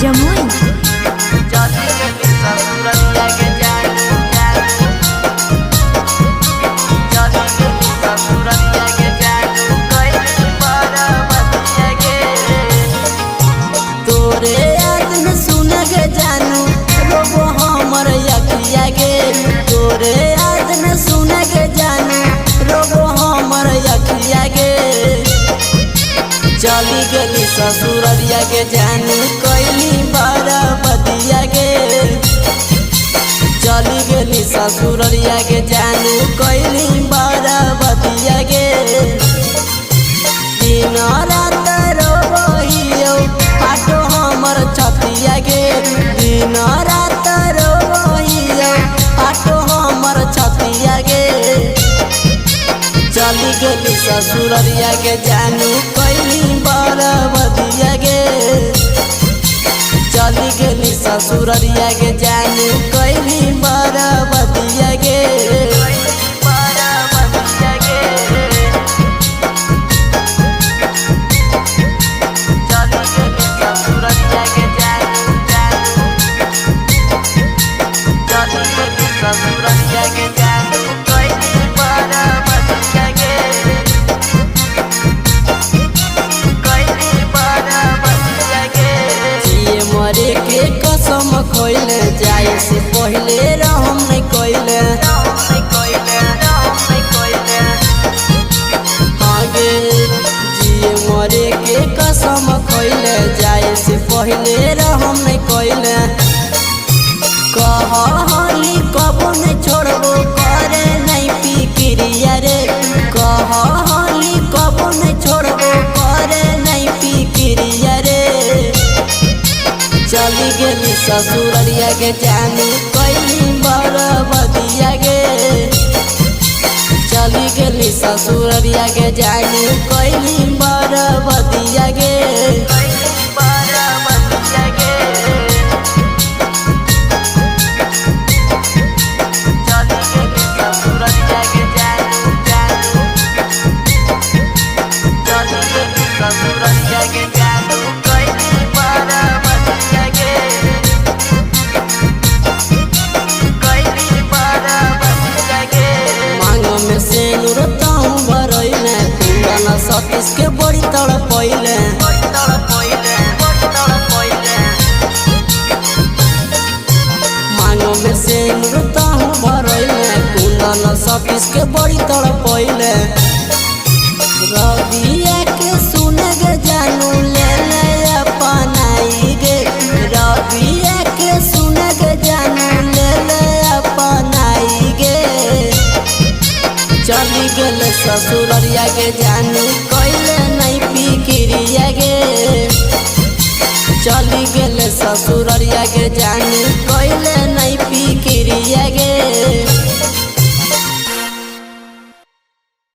जमुई। तोरे याद में सुन के जानू रोबो हमर अखिया गे। तोरे याद में सुन के जानू रोबो हमर अखिया गे। चली गली ससुररिया के जानू कैली बरबदिया गे। चली गली ससुररिया के जानू कैली बरबदिया गे। दिन रात रोबहियो फाटो हमर छतिया गे। दिन रात रोबहियो फाटो हमर छतिया गे। चली गली ससुररिया के जानू कैली बरबदिया गे। चली गली ससुररिया के जानू कैली बरबदिया गे। मरे के कसम खोइले जाए से पहले रहम नहीं कोइले। आगे जिए मरे के कसम खोइले जाए से पहले रहम नहीं कोइले। कहली कबो नहीं छोड़बो करे नहीं फिक्रिया रे। कहली कबो नहीं छोड़बो करे नहीं फिक्रिया रे। चली गली ससुररिया के जानू कैली बरबदिया गे। चली गली ससुररिया के जानू कैली बरबदिया गे। सतीश के बड़ी तड़पैले। मांगो में से नृताहू भरैले। कुंदन सतीश के बड़ी तड़पैले। रबिया के सुन गे जानू ले ले अपनाई गे। रबिया के सुन गे जानू ले ले अपनाई गे। चली गले ससुररिया के जानू कैले नहीं फिक्रिया गे। चली गले ससुररिया के जानू कैले नहीं फिक्रिया गे।